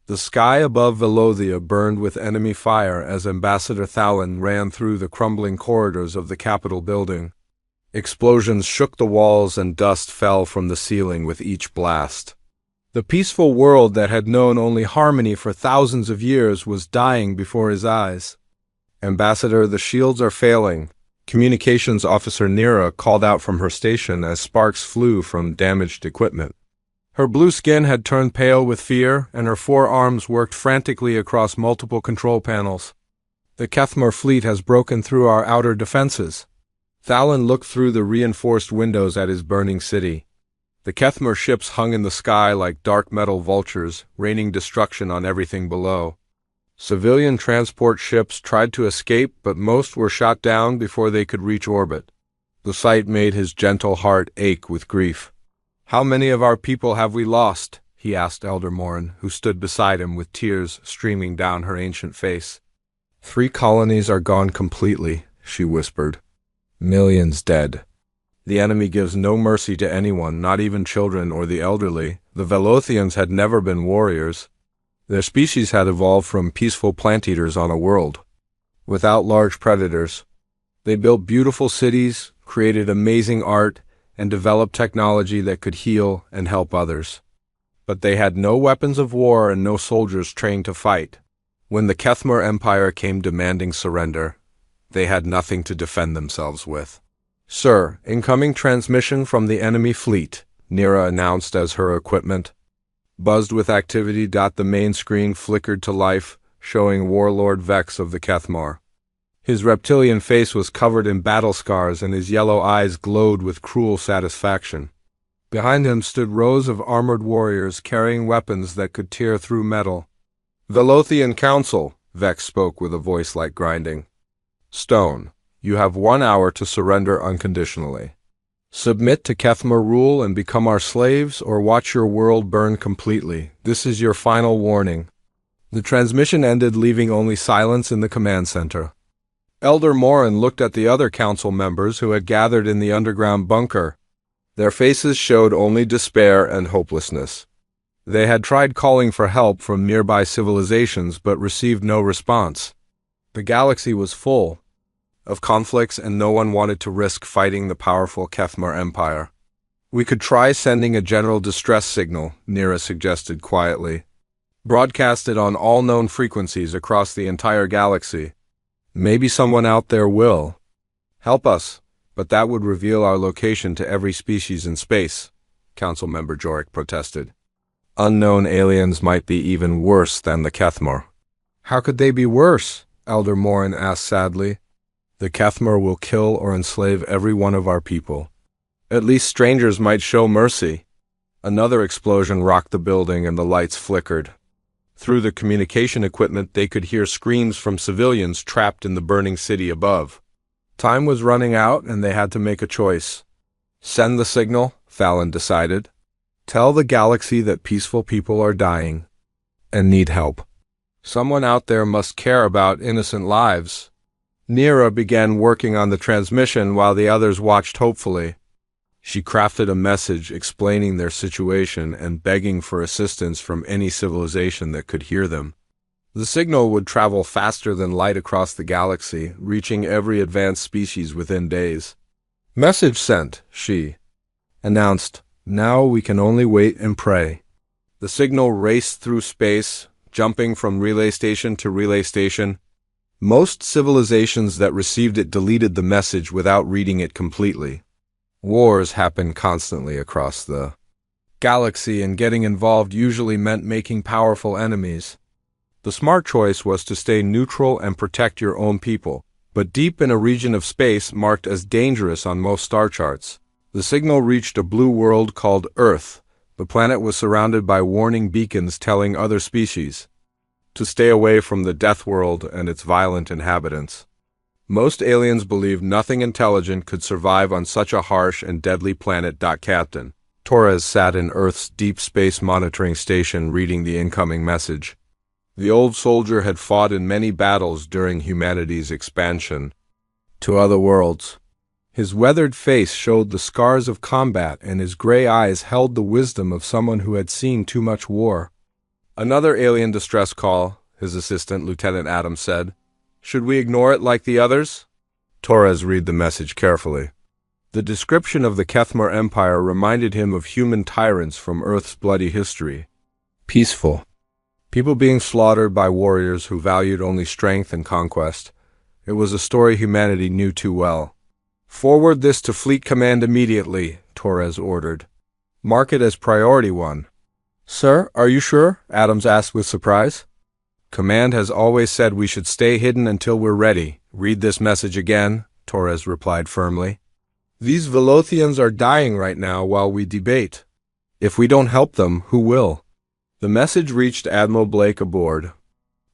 The sky above Velothia burned with enemy fire as Ambassador Thalen ran through the crumbling corridors of the Capitol building. Explosions shook the walls and dust fell from the ceiling with each blast. The peaceful world that had known only harmony for thousands of years was dying before his eyes. "Ambassador, the shields are failing," Communications Officer Nira called out from her station as sparks flew from damaged equipment. Her blue skin had turned pale with fear, and her forearms worked frantically across multiple control panels. "The Kethmar fleet has broken through our outer defenses." Thalen looked through the reinforced windows at his burning city. The Kethmar ships hung in the sky like dark metal vultures, raining destruction on everything below. Civilian transport ships tried to escape, but most were shot down before they could reach orbit. The sight made his gentle heart ache with grief. "How many of our people have we lost?" he asked Elder Morin, who stood beside him with tears streaming down her ancient face. "3 colonies are gone completely," she whispered. "Millions dead. The enemy gives no mercy to anyone, not even children or the elderly. The Velothians had never been warriors. Their species had evolved from peaceful plant-eaters on a world, without large predators. They built beautiful cities, created amazing art, and developed technology that could heal and help others. But they had no weapons of war and no soldiers trained to fight. When the Kethmar Empire came demanding surrender, they had nothing to defend themselves with. "Sir, incoming transmission from the enemy fleet," Nira announced as her equipment buzzed with activity. The main screen flickered to life, showing Warlord Vex of the Kethmar. His reptilian face was covered in battle scars and his yellow eyes glowed with cruel satisfaction. Behind him stood rows of armored warriors carrying weapons that could tear through metal. "Velothian Council," Vex spoke with a voice like grinding. "Stone, you have 1 hour to surrender unconditionally. Submit to Kethmar rule and become our slaves, or watch your world burn completely. This is your final warning." The transmission ended, leaving only silence in the command center. Elder Morin looked at the other council members who had gathered in the underground bunker. Their faces showed only despair and hopelessness. They had tried calling for help from nearby civilizations but received no response. The galaxy was full of conflicts and no one wanted to risk fighting the powerful Kethmar Empire. "We could try sending a general distress signal," Nira suggested quietly. "Broadcast it on all known frequencies across the entire galaxy. Maybe someone out there will help us, but that would reveal our location to every species in space," Council Member Jorik protested. "Unknown aliens might be even worse than the Kethmar." "How could they be worse?" Elder Morin asked sadly. "The Kethmar will kill or enslave every one of our people. At least strangers might show mercy." Another explosion rocked the building and the lights flickered. Through the communication equipment they could hear screams from civilians trapped in the burning city above. Time was running out and they had to make a choice. "Send the signal," Thalen decided. "Tell the galaxy that peaceful people are dying and need help. Someone out there must care about innocent lives." Nira began working on the transmission while the others watched hopefully. She crafted a message explaining their situation and begging for assistance from any civilization that could hear them. The signal would travel faster than light across the galaxy, reaching every advanced species within days. "Message sent," she announced. "Now we can only wait and pray." The signal raced through space, jumping from relay station to relay station. Most civilizations that received it deleted the message without reading it completely. Wars happened constantly across the galaxy, and getting involved usually meant making powerful enemies. The smart choice was to stay neutral and protect your own people, but deep in a region of space marked as dangerous on most star charts. The signal reached a blue world called Earth. The planet was surrounded by warning beacons telling other species to stay away from the Deathworld and its violent inhabitants. Most aliens believed nothing intelligent could survive on such a harsh and deadly planet. Captain Torres sat in Earth's deep space monitoring station reading the incoming message. The old soldier had fought in many battles during humanity's expansion to other worlds. His weathered face showed the scars of combat, and his gray eyes held the wisdom of someone who had seen too much war. Another alien distress call, his assistant, Lieutenant Adams, said. Should we ignore it like the others? Torres read the message carefully. The description of the Kethmar Empire reminded him of human tyrants from Earth's bloody history. Peaceful. People being slaughtered by warriors who valued only strength and conquest. It was a story humanity knew too well. Forward this to Fleet Command immediately, Torres ordered. Mark it as Priority 1. Sir, are you sure? Adams asked with surprise. Command has always said we should stay hidden until we're ready. Read this message again, Torres replied firmly. These Velothians are dying right now while we debate. If we don't help them, who will? The message reached Admiral Blake aboard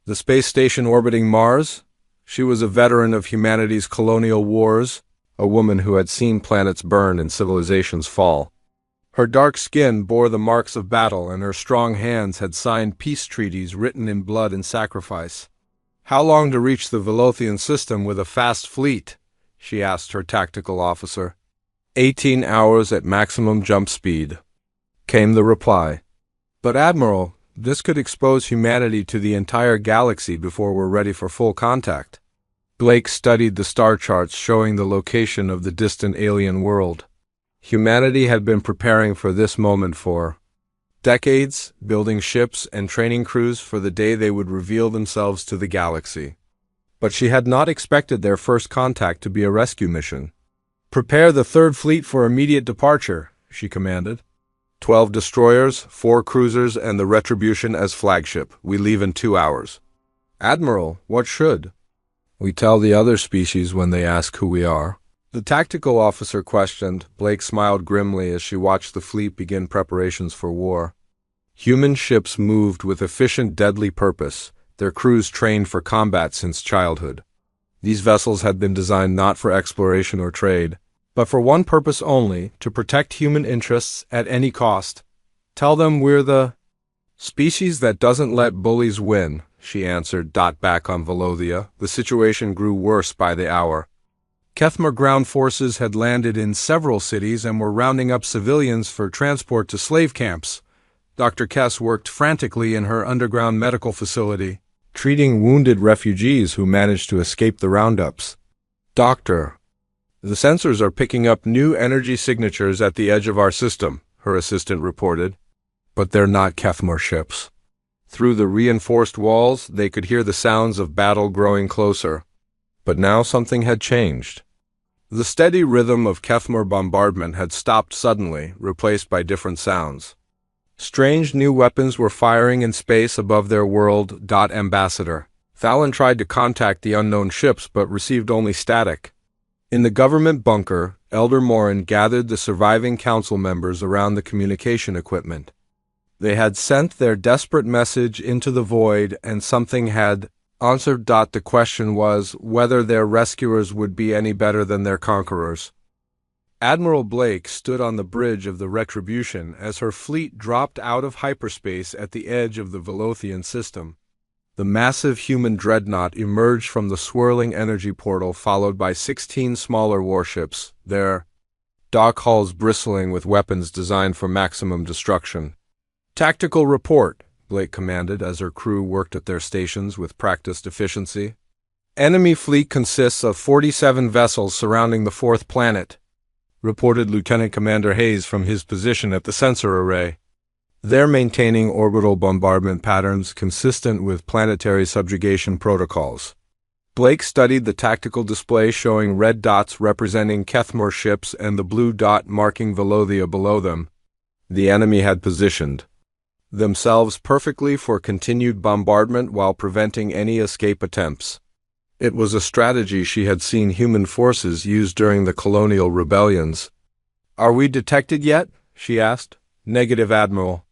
the space station orbiting Mars. She was a veteran of humanity's colonial wars, a woman who had seen planets burn and civilizations fall. Her dark skin bore the marks of battle, and her strong hands had signed peace treaties written in blood and sacrifice. How long to reach the Velothian system with a fast fleet? She asked her tactical officer. 18 hours at maximum jump speed, came the reply. But Admiral, this could expose humanity to the entire galaxy before we're ready for full contact. Blake studied the star charts showing the location of the distant alien world. Humanity had been preparing for this moment for decades, building ships and training crews for the day they would reveal themselves to the galaxy. But she had not expected their first contact to be a rescue mission. Prepare the Third Fleet for immediate departure, she commanded. 12 destroyers, 4 cruisers, and the Retribution as flagship. We leave in 2 hours. Admiral, what should? We tell the other species when they ask who we are. The tactical officer questioned. Blake smiled grimly as she watched the fleet begin preparations for war. Human ships moved with efficient, deadly purpose, their crews trained for combat since childhood. These vessels had been designed not for exploration or trade, but for one purpose only, to protect human interests at any cost. Tell them we're the species that doesn't let bullies win, she answered. Back on Velothia, the situation grew worse by the hour. Kethmar ground forces had landed in several cities and were rounding up civilians for transport to slave camps. Dr. Kess worked frantically in her underground medical facility, treating wounded refugees who managed to escape the roundups. Doctor, the sensors are picking up new energy signatures at the edge of our system, her assistant reported. But they're not Kethmar ships. Through the reinforced walls, they could hear the sounds of battle growing closer. But now something had changed. The steady rhythm of Kethmar bombardment had stopped suddenly, replaced by different sounds. Strange new weapons were firing in space above their world. Ambassador. Thalen tried to contact the unknown ships but received only static. In the government bunker, Elder Morin gathered the surviving council members around the communication equipment. They had sent their desperate message into the void, and something had answered. The question was whether their rescuers would be any better than their conquerors. Admiral Blake stood on the bridge of the Retribution as her fleet dropped out of hyperspace at the edge of the Velothian system. The massive human dreadnought emerged from the swirling energy portal, followed by 16 smaller warships, their dock hulls bristling with weapons designed for maximum destruction. Tactical report, Blake commanded as her crew worked at their stations with practiced efficiency. Enemy fleet consists of 47 vessels surrounding the 4th planet, reported Lieutenant Commander Hayes from his position at the sensor array. They're maintaining orbital bombardment patterns consistent with planetary subjugation protocols. Blake studied the tactical display showing red dots representing Kethmar ships and the blue dot marking Velothia below them. The enemy had positioned themselves perfectly for continued bombardment while preventing any escape attempts. It was a strategy she had seen human forces use during the colonial rebellions. Are we detected yet? She asked. Negative, Admiral.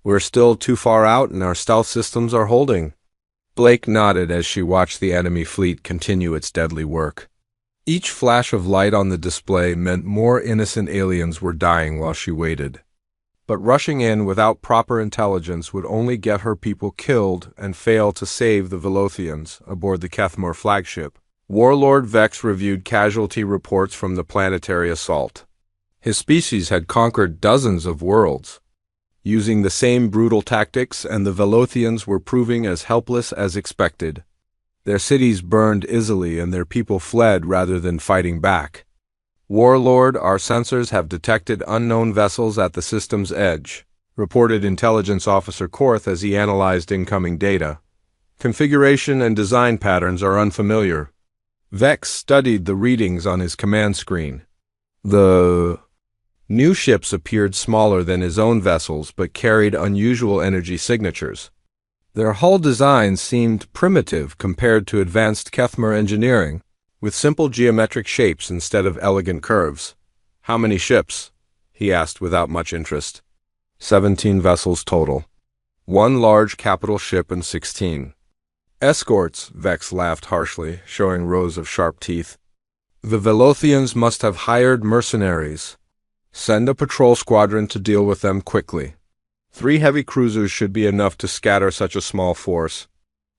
We're still too far out and our stealth systems are holding. Blake nodded as she watched the enemy fleet continue its deadly work. Each flash of light on the display meant more innocent aliens were dying while she waited. But rushing in without proper intelligence would only get her people killed and fail to save the Velothians aboard the Kethmar flagship. Warlord Vex reviewed casualty reports from the planetary assault. His species had conquered dozens of worlds. using the same brutal tactics, and the Velothians were proving as helpless as expected. Their cities burned easily and their people fled rather than fighting back. Warlord, our sensors have detected unknown vessels at the system's edge, reported Intelligence Officer Korth as he analyzed incoming data. Configuration and design patterns are unfamiliar. Vex studied the readings on his command screen. The new ships appeared smaller than his own vessels but carried unusual energy signatures. Their hull designs seemed primitive compared to advanced Kethmer engineering, with simple geometric shapes instead of elegant curves. "How many ships?" he asked without much interest. 17 vessels total. 1 large capital ship and 16 escorts, Vex laughed harshly, showing rows of sharp teeth. "The Velothians must have hired mercenaries. Send a patrol squadron to deal with them quickly. 3 heavy cruisers should be enough to scatter such a small force."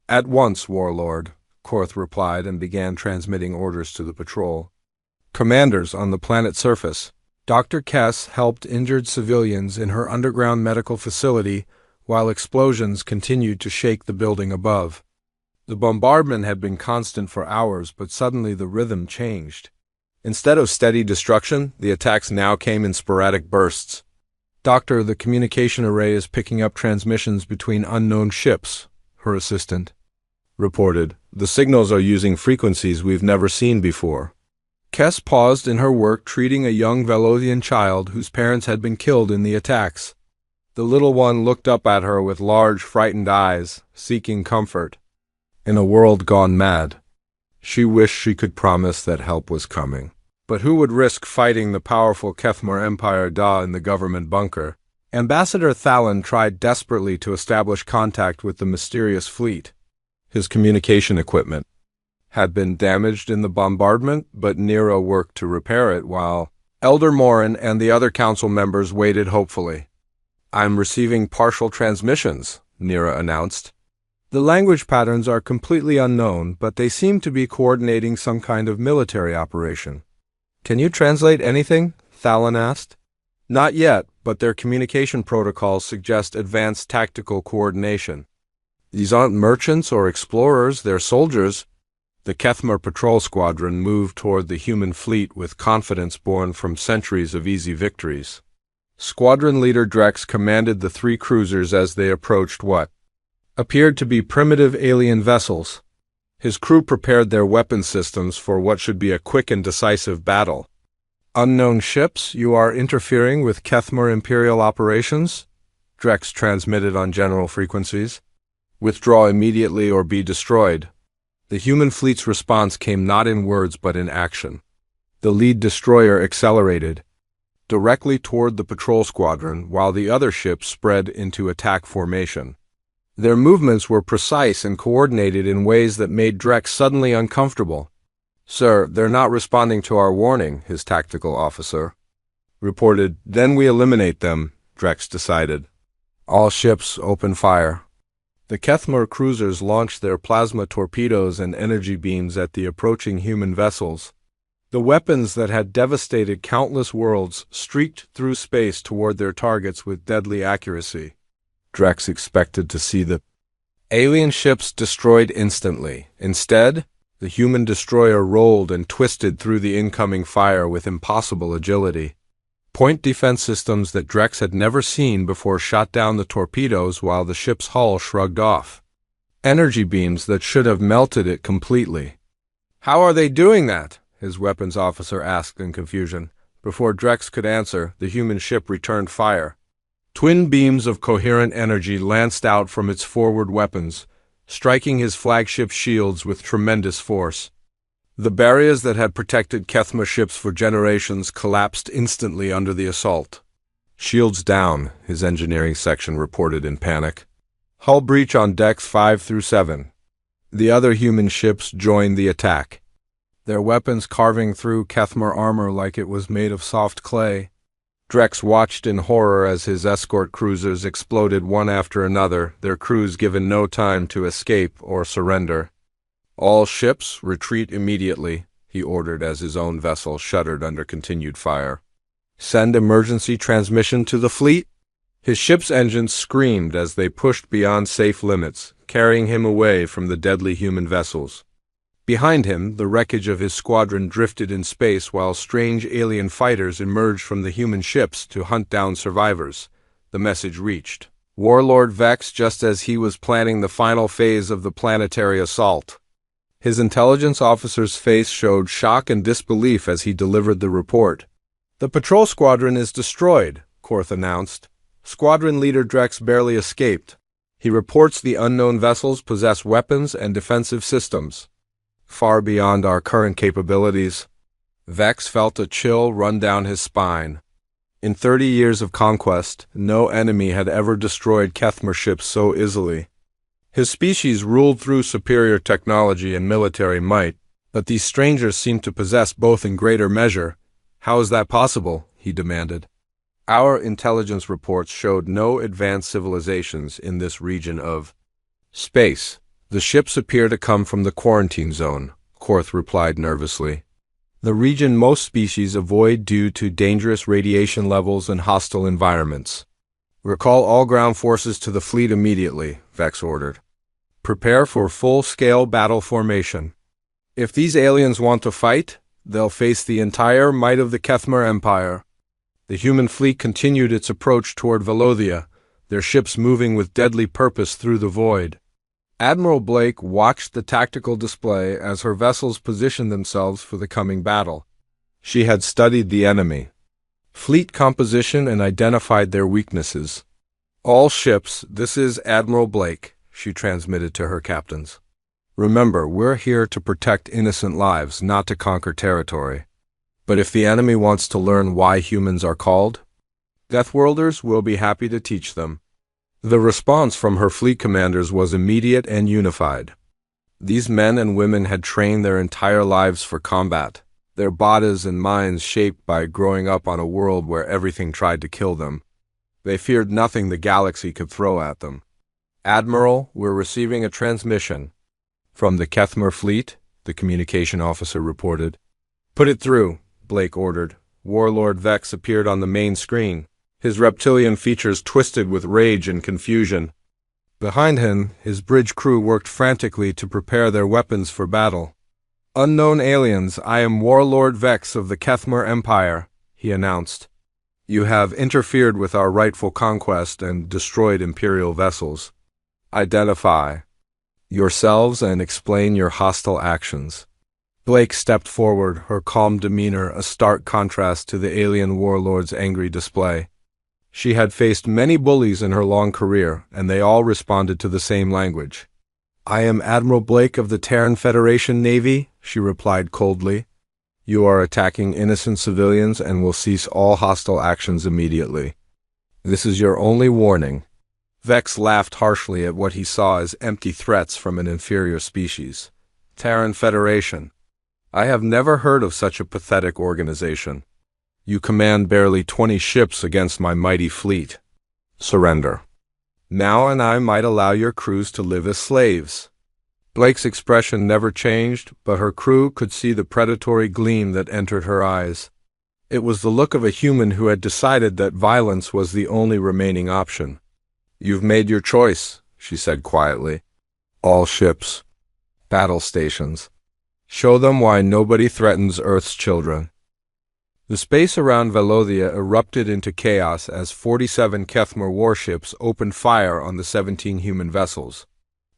"At once, Warlord," Korth replied and began transmitting orders to the patrol. "Commanders on the planet's surface, Dr. Kess helped injured civilians in her underground medical facility while explosions continued to shake the building above. The bombardment had been constant for hours, but suddenly the rhythm changed. Instead of steady destruction, the attacks now came in sporadic bursts. Doctor, the communication array is picking up transmissions between unknown ships," her assistant reported. "The signals are using frequencies we've never seen before." Kess paused in her work treating a young Velothian child whose parents had been killed in the attacks. The little one looked up at her with large, frightened eyes, seeking comfort. In a world gone mad, she wished she could promise that help was coming. But who would risk fighting the powerful Kethmer Empire in the government bunker? Ambassador Thalen tried desperately to establish contact with the mysterious fleet. His communication equipment had been damaged in the bombardment, but Nero worked to repair it while Elder Morin and the other council members waited hopefully. "I'm receiving partial transmissions," Nero announced. "The language patterns are completely unknown, but they seem to be coordinating some kind of military operation." "Can you translate anything?" Thalen asked. "Not yet, but their communication protocols suggest advanced tactical coordination." "These aren't merchants or explorers, they're soldiers." The Kethmer patrol squadron moved toward the human fleet with confidence born from centuries of easy victories. Squadron leader Drex commanded the 3 cruisers as they approached what appeared to be primitive alien vessels. His crew prepared their weapon systems for what should be a quick and decisive battle. "Unknown ships, you are interfering with Kethmer Imperial operations?" Drex transmitted on general frequencies. "Withdraw immediately or be destroyed." The human fleet's response came not in words but in action. The lead destroyer accelerated directly toward the patrol squadron while the other ships spread into attack formation. Their movements were precise and coordinated in ways that made Drex suddenly uncomfortable. "Sir, they're not responding to our warning," his tactical officer reported. "Then we eliminate them," Drex decided. "All ships open fire." The Kethmer cruisers launched their plasma torpedoes and energy beams at the approaching human vessels. The weapons that had devastated countless worlds streaked through space toward their targets with deadly accuracy. Drex expected to see the alien ships destroyed instantly. Instead, the human destroyer rolled and twisted through the incoming fire with impossible agility. Point defense systems that Drex had never seen before shot down the torpedoes while the ship's hull shrugged off. Energy beams that should have melted it completely. "How are they doing that?" his weapons officer asked in confusion. Before Drex could answer, the human ship returned fire. Twin beams of coherent energy lanced out from its forward weapons, striking his flagship shields with tremendous force. The barriers that had protected Kethmer ships for generations collapsed instantly under the assault. "Shields down," his engineering section reported in panic. "Hull breach on decks 5 through 7. The other human ships joined the attack, their weapons carving through Kethmer armor like it was made of soft clay. Drex watched in horror as his escort cruisers exploded one after another, their crews given no time to escape or surrender. "All ships, retreat immediately," he ordered as his own vessel shuddered under continued fire. "Send emergency transmission to the fleet?" His ship's engines screamed as they pushed beyond safe limits, carrying him away from the deadly human vessels. Behind him, the wreckage of his squadron drifted in space while strange alien fighters emerged from the human ships to hunt down survivors. The message reached Warlord Vex just as he was planning the final phase of the planetary assault. His intelligence officer's face showed shock and disbelief as he delivered the report. "The patrol squadron is destroyed," Korth announced. Squadron leader Drex barely escaped. He reports the unknown vessels possess weapons and defensive systems far beyond our current capabilities. Vex felt a chill run down his spine. In 30 years of conquest, no enemy had ever destroyed Kethmer ships so easily. His species ruled through superior technology and military might, but these strangers seemed to possess both in greater measure. "How is that possible?" he demanded. "Our intelligence reports showed no advanced civilizations in this region of space. The ships appear to come from the quarantine zone," Korth replied nervously. "The region most species avoid due to dangerous radiation levels and hostile environments." "Recall all ground forces to the fleet immediately," Vex ordered. "Prepare for full-scale battle formation. If these aliens want to fight, they'll face the entire might of the Kethmer Empire." The human fleet continued its approach toward Velothia, their ships moving with deadly purpose through the void. Admiral Blake watched the tactical display as her vessels positioned themselves for the coming battle. She had studied the enemy, fleet composition, and identified their weaknesses. "All ships, this is Admiral Blake," she transmitted to her captains. "Remember, we're here to protect innocent lives, not to conquer territory. But if the enemy wants to learn why humans are called, Deathworlders will be happy to teach them." The response from her fleet commanders was immediate and unified. These men and women had trained their entire lives for combat, their bodies and minds shaped by growing up on a world where everything tried to kill them. They feared nothing the galaxy could throw at them. "Admiral, we're receiving a transmission." "From the Kethmer fleet," the communication officer reported. "Put it through," Blake ordered. Warlord Vex appeared on the main screen, his reptilian features twisted with rage and confusion. Behind him, his bridge crew worked frantically to prepare their weapons for battle. "Unknown aliens, I am Warlord Vex of the Kethmer Empire," he announced. "You have interfered with our rightful conquest and destroyed Imperial vessels. Identify yourselves and explain your hostile actions." Blake stepped forward, her calm demeanor a stark contrast to the alien warlord's angry display. She had faced many bullies in her long career, and they all responded to the same language. "I am Admiral Blake of the Terran Federation Navy," she replied coldly. "You are attacking innocent civilians and will cease all hostile actions immediately. This is your only warning." Vex laughed harshly at what he saw as empty threats from an inferior species. "Terran Federation. I have never heard of such a pathetic organization. You command barely 20 ships against my mighty fleet. Surrender. Now and I might allow your crews to live as slaves." Blake's expression never changed, but her crew could see the predatory gleam that entered her eyes. It was the look of a human who had decided that violence was the only remaining option. "You've made your choice," she said quietly. "All ships. Battle stations. Show them why nobody threatens Earth's children." The space around Velothia erupted into chaos as 47 Kethmer warships opened fire on the 17 human vessels.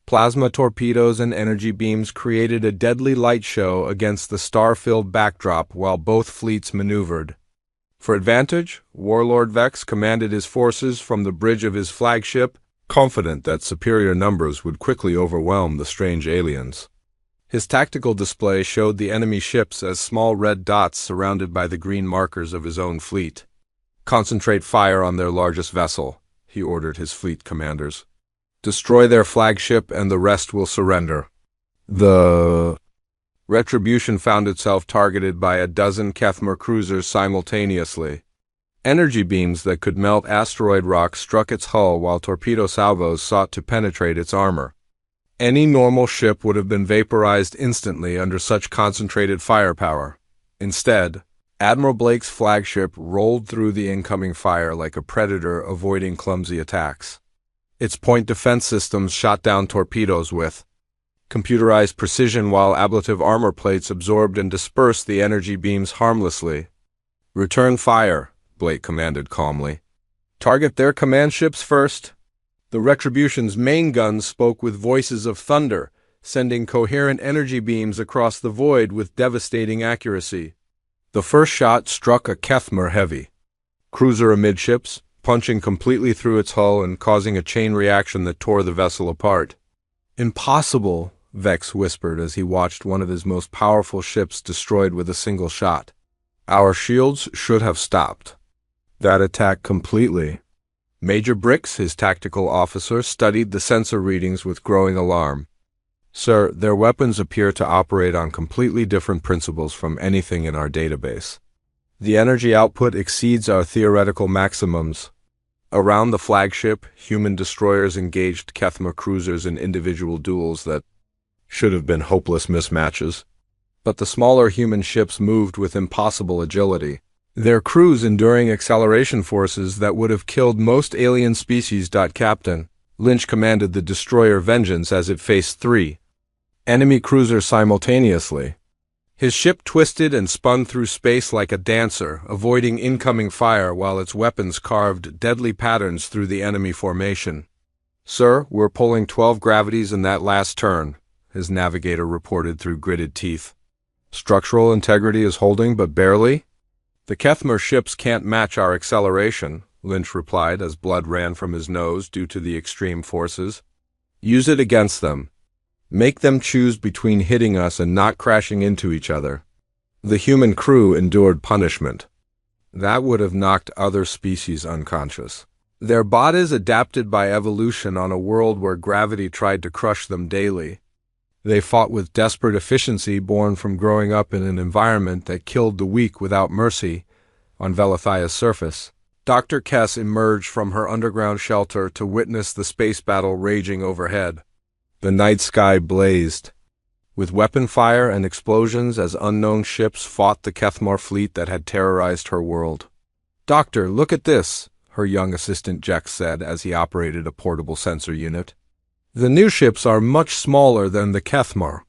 Plasma torpedoes and energy beams created a deadly light show against the star-filled backdrop while both fleets maneuvered. For advantage, Warlord Vex commanded his forces from the bridge of his flagship, confident that superior numbers would quickly overwhelm the strange aliens. His tactical display showed the enemy ships as small red dots surrounded by the green markers of his own fleet. "Concentrate fire on their largest vessel," he ordered his fleet commanders. "Destroy their flagship and the rest will surrender." The Retribution found itself targeted by a dozen Kethmer cruisers simultaneously. Energy beams that could melt asteroid rock struck its hull while torpedo salvos sought to penetrate its armor. Any normal ship would have been vaporized instantly under such concentrated firepower. Instead, Admiral Blake's flagship rolled through the incoming fire like a predator avoiding clumsy attacks. Its point defense systems shot down torpedoes with computerized precision while ablative armor plates absorbed and dispersed the energy beams harmlessly. "Return fire," Blake commanded calmly. "Target their command ships first." The Retribution's main guns spoke with voices of thunder, sending coherent energy beams across the void with devastating accuracy. The first shot struck a Kethmer heavy cruiser amidships, punching completely through its hull and causing a chain reaction that tore the vessel apart. "Impossible," Vex whispered as he watched one of his most powerful ships destroyed with a single shot. "Our shields should have stopped that attack completely." Major Bricks, his tactical officer, studied the sensor readings with growing alarm. "Sir, their weapons appear to operate on completely different principles from anything in our database. The energy output exceeds our theoretical maximums." Around the flagship, human destroyers engaged Kethmer cruisers in individual duels that should have been hopeless mismatches. But the smaller human ships moved with impossible agility, their crews enduring acceleration forces that would have killed most alien species. Captain Lynch commanded the destroyer Vengeance as it faced 3 enemy cruisers simultaneously. His ship twisted and spun through space like a dancer, avoiding incoming fire while its weapons carved deadly patterns through the enemy formation. "Sir, we're pulling 12 gravities in that last turn," his navigator reported through gritted teeth. "Structural integrity is holding, but barely." "The Kethmer ships can't match our acceleration," Lynch replied as blood ran from his nose due to the extreme forces. "Use it against them. Make them choose between hitting us and not crashing into each other." The human crew endured punishment. That would have knocked other species unconscious. Their bodies adapted by evolution on a world where gravity tried to crush them daily. They fought with desperate efficiency born from growing up in an environment that killed the weak without mercy. On Velathia's surface, Dr. Kess emerged from her underground shelter to witness the space battle raging overhead. The night sky blazed with weapon fire and explosions as unknown ships fought the Kethmar fleet that had terrorized her world. "Doctor, look at this," her young assistant Jex said as he operated a portable sensor unit. "The new ships are much smaller than the Kethmar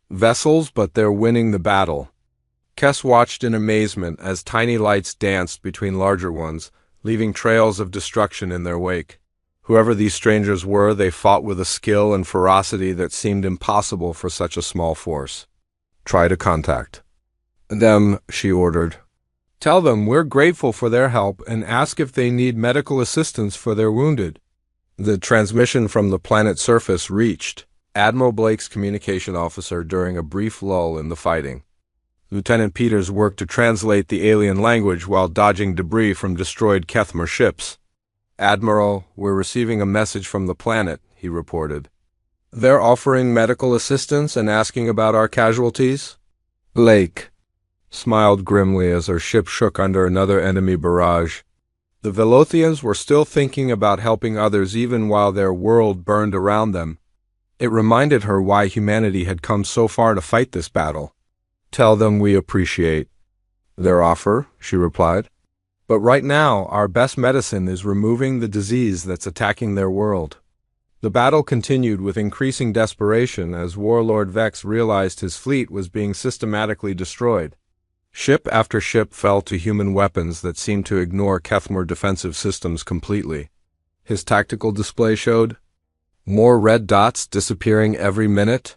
vessels, but they're winning the battle." Kess watched in amazement as tiny lights danced between larger ones, leaving trails of destruction in their wake. Whoever these strangers were, they fought with a skill and ferocity that seemed impossible for such a small force. "Try to contact them," she ordered. "Tell them we're grateful for their help and ask if they need medical assistance for their wounded." The transmission from the planet's surface reached Admiral Blake's communication officer during a brief lull in the fighting. Lieutenant Peters worked to translate the alien language while dodging debris from destroyed Kethmer ships. "Admiral, we're receiving a message from the planet," he reported. "They're offering medical assistance and asking about our casualties." Blake smiled grimly as her ship shook under another enemy barrage. The Velothians were still thinking about helping others even while their world burned around them. It reminded her why humanity had come so far to fight this battle. "Tell them we appreciate their offer," she replied. "But right now, our best medicine is removing the disease that's attacking their world." The battle continued with increasing desperation as Warlord Vex realized his fleet was being systematically destroyed. Ship after ship fell to human weapons that seemed to ignore Kethmer defensive systems completely. His tactical display showed more red dots disappearing every minute.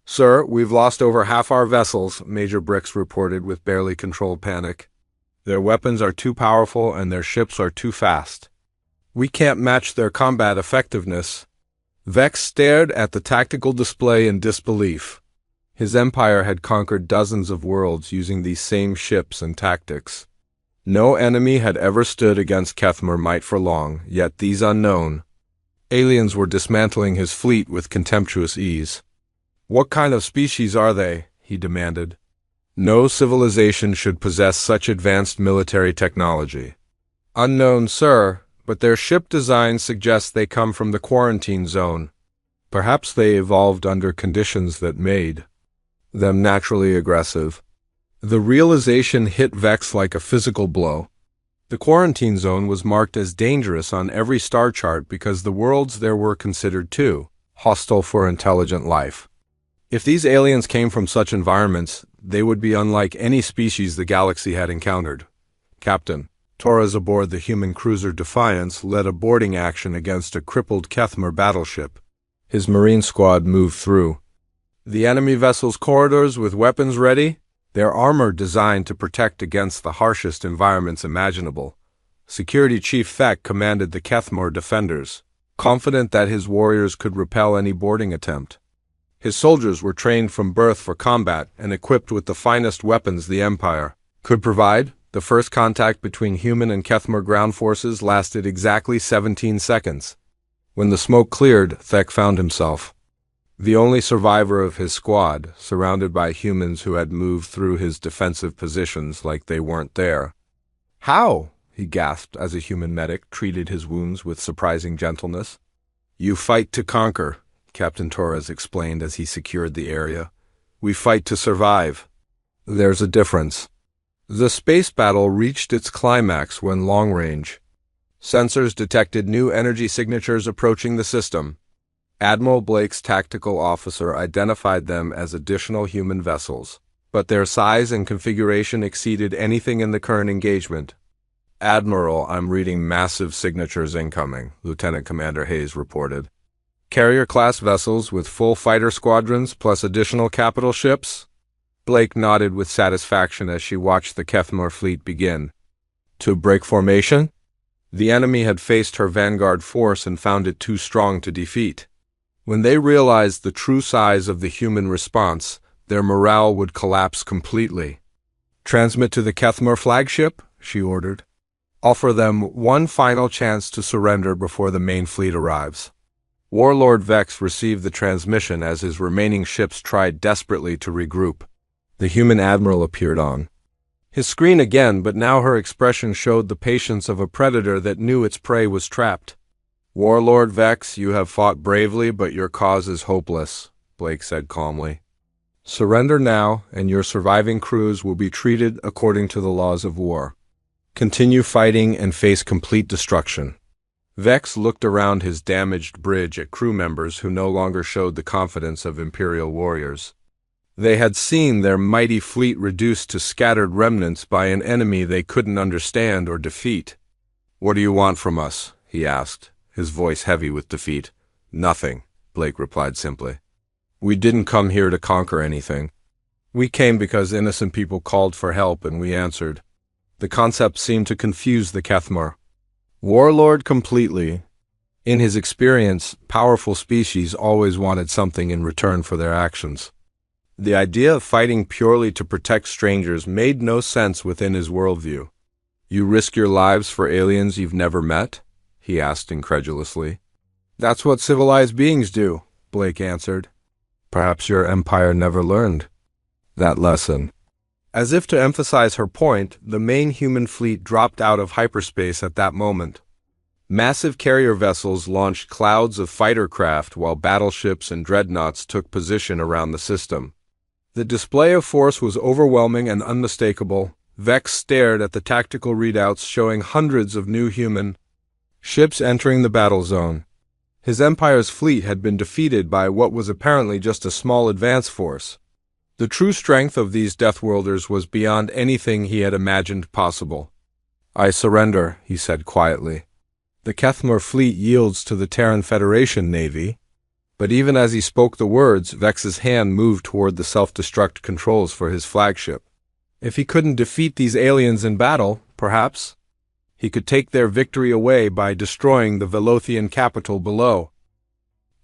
"Sir, we've lost over half our vessels," Major Bricks reported with barely controlled panic. "Their weapons are too powerful and their ships are too fast. We can't match their combat effectiveness." Vex stared at the tactical display in disbelief. His empire had conquered dozens of worlds using these same ships and tactics. No enemy had ever stood against Kethmer might for long, yet these unknown aliens were dismantling his fleet with contemptuous ease. "What kind of species are they?" he demanded. "No civilization should possess such advanced military technology." "Unknown, sir, but their ship design suggests they come from the quarantine zone. Perhaps they evolved under conditions that made them naturally aggressive." The realization hit Vex like a physical blow. The quarantine zone was marked as dangerous on every star chart because the worlds there were considered too hostile for intelligent life. If these aliens came from such environments, they would be unlike any species the galaxy had encountered. Captain Torres aboard the human cruiser Defiance led a boarding action against a crippled Kethmer battleship. His marine squad moved through the enemy vessel's corridors with weapons ready, their armor designed to protect against the harshest environments imaginable. Security Chief Feck commanded the Kethmer defenders, confident that his warriors could repel any boarding attempt. His soldiers were trained from birth for combat and equipped with the finest weapons the Empire could provide. The first contact between human and Kethmer ground forces lasted exactly 17 seconds. When the smoke cleared, Thek found himself the only survivor of his squad, surrounded by humans who had moved through his defensive positions like they weren't there. "How?" he gasped as a human medic treated his wounds with surprising gentleness. "You fight to conquer," Captain Torres explained as he secured the area. "We fight to survive. There's a difference." The space battle reached its climax when long-range sensors detected new energy signatures approaching the system. Admiral Blake's tactical officer identified them as additional human vessels, but their size and configuration exceeded anything in the current engagement. "Admiral, I'm reading massive signatures incoming," Lieutenant Commander Hayes reported. "Carrier-class vessels with full fighter squadrons plus additional capital ships?" Blake nodded with satisfaction as she watched the Kethmer fleet begin to break formation. The enemy had faced her vanguard force and found it too strong to defeat. When they realized the true size of the human response, their morale would collapse completely. "Transmit to the Kethmer flagship," she ordered. "Offer them one final chance to surrender before the main fleet arrives." Warlord Vex received the transmission as his remaining ships tried desperately to regroup. The human admiral appeared on his screen again, but now her expression showed the patience of a predator that knew its prey was trapped. "Warlord Vex, you have fought bravely, but your cause is hopeless," Blake said calmly. "Surrender now, and your surviving crews will be treated according to the laws of war. Continue fighting and face complete destruction." Vex looked around his damaged bridge at crew members who no longer showed the confidence of Imperial warriors. They had seen their mighty fleet reduced to scattered remnants by an enemy they couldn't understand or defeat. "What do you want from us?" he asked, his voice heavy with defeat. "Nothing," Blake replied simply. "We didn't come here to conquer anything. We came because innocent people called for help and we answered." The concept seemed to confuse the Kethmer warlord completely. In his experience, powerful species always wanted something in return for their actions. The idea of fighting purely to protect strangers made no sense within his worldview. "You risk your lives for aliens you've never met?" he asked incredulously. "That's what civilized beings do," Blake answered. "Perhaps your empire never learned that lesson." As if to emphasize her point, the main human fleet dropped out of hyperspace at that moment. Massive carrier vessels launched clouds of fighter craft while battleships and dreadnoughts took position around the system. The display of force was overwhelming and unmistakable. Vex stared at the tactical readouts showing hundreds of new human ships entering the battle zone. His empire's fleet had been defeated by what was apparently just a small advance force. The true strength of these Deathworlders was beyond anything he had imagined possible. "I surrender," he said quietly. "The Kethmer fleet yields to the Terran Federation Navy." But even as he spoke the words, Vex's hand moved toward the self-destruct controls for his flagship. If he couldn't defeat these aliens in battle, perhaps he could take their victory away by destroying the Velothian capital below.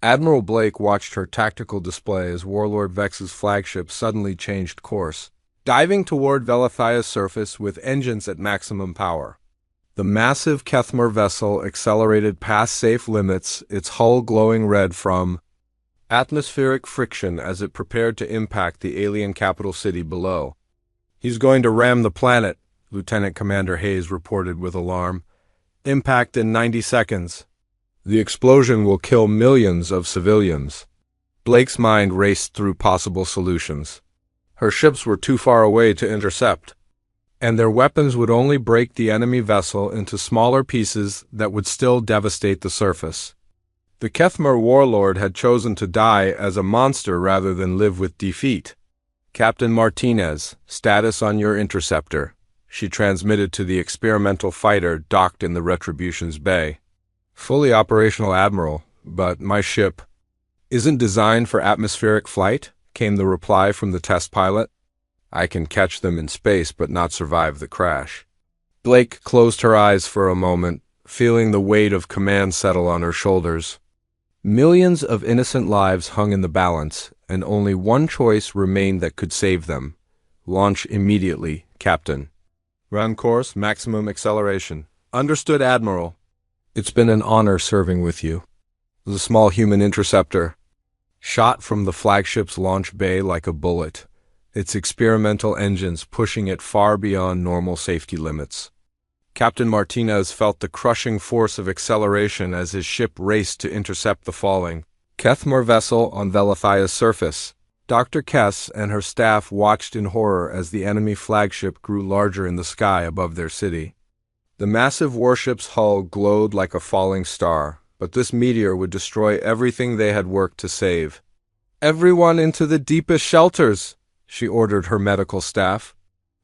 Admiral Blake watched her tactical display as Warlord Vex's flagship suddenly changed course, diving toward Velathia's surface with engines at maximum power. The massive Kethmer vessel accelerated past safe limits, its hull glowing red from atmospheric friction as it prepared to impact the alien capital city below. "He's going to ram the planet," Lieutenant Commander Hayes reported with alarm. "Impact in 90 seconds. The explosion will kill millions of civilians." Blake's mind raced through possible solutions. Her ships were too far away to intercept, and their weapons would only break the enemy vessel into smaller pieces that would still devastate the surface. The Kethmer warlord had chosen to die as a monster rather than live with defeat. "Captain Martinez, status on your interceptor," she transmitted to the experimental fighter docked in the Retribution's bay. "Fully operational, Admiral, but my ship isn't designed for atmospheric flight," came the reply from the test pilot. "I can catch them in space but not survive the crash." Blake closed her eyes for a moment, feeling the weight of command settle on her shoulders. Millions of innocent lives hung in the balance, and only one choice remained that could save them. "Launch immediately, Captain." "Run course, maximum acceleration." "Understood, Admiral." "It's been an honor serving with you." The small human interceptor shot from the flagship's launch bay like a bullet, its experimental engines pushing it far beyond normal safety limits. Captain Martinez felt the crushing force of acceleration as his ship raced to intercept the falling Kethmer vessel on Velathia's surface. Dr. Kess and her staff watched in horror as the enemy flagship grew larger in the sky above their city. The massive warship's hull glowed like a falling star, but this meteor would destroy everything they had worked to save. "Everyone into the deepest shelters," she ordered her medical staff.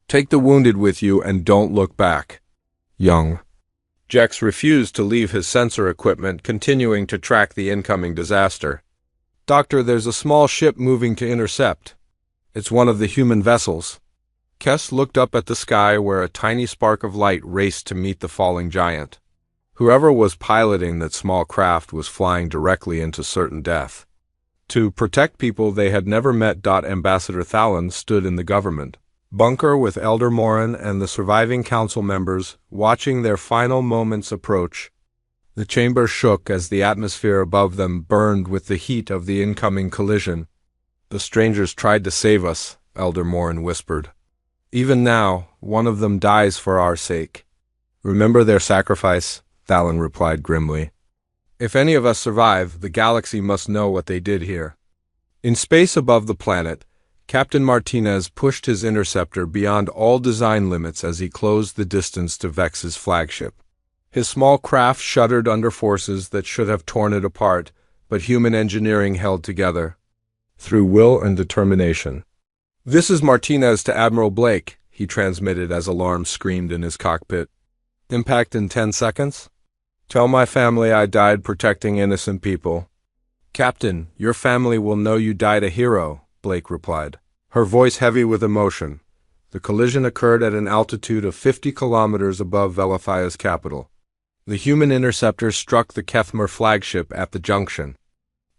"Take the wounded with you and don't look back." Young Jex refused to leave his sensor equipment, continuing to track the incoming disaster. "Doctor, there's a small ship moving to intercept. It's one of the human vessels." Kess looked up at the sky where a tiny spark of light raced to meet the falling giant. Whoever was piloting that small craft was flying directly into certain death. To protect people they had never met, Ambassador Thalen stood in the government bunker with Elder Morin and the surviving council members, watching their final moments approach. The chamber shook as the atmosphere above them burned with the heat of the incoming collision. "The strangers tried to save us," Elder Morin whispered. "Even now, one of them dies for our sake." "Remember their sacrifice," Thalen replied grimly. "If any of us survive, the galaxy must know what they did here." In space above the planet, Captain Martinez pushed his interceptor beyond all design limits as he closed the distance to Vex's flagship. His small craft shuddered under forces that should have torn it apart, but human engineering held together through will and determination. "This is Martinez to Admiral Blake," he transmitted as alarms screamed in his cockpit. "Impact in 10 seconds? Tell my family I died protecting innocent people." "Captain, your family will know you died a hero," Blake replied, her voice heavy with emotion. The collision occurred at an altitude of 50 kilometers above Velathia's capital. The human interceptor struck the Kethmer flagship at the junction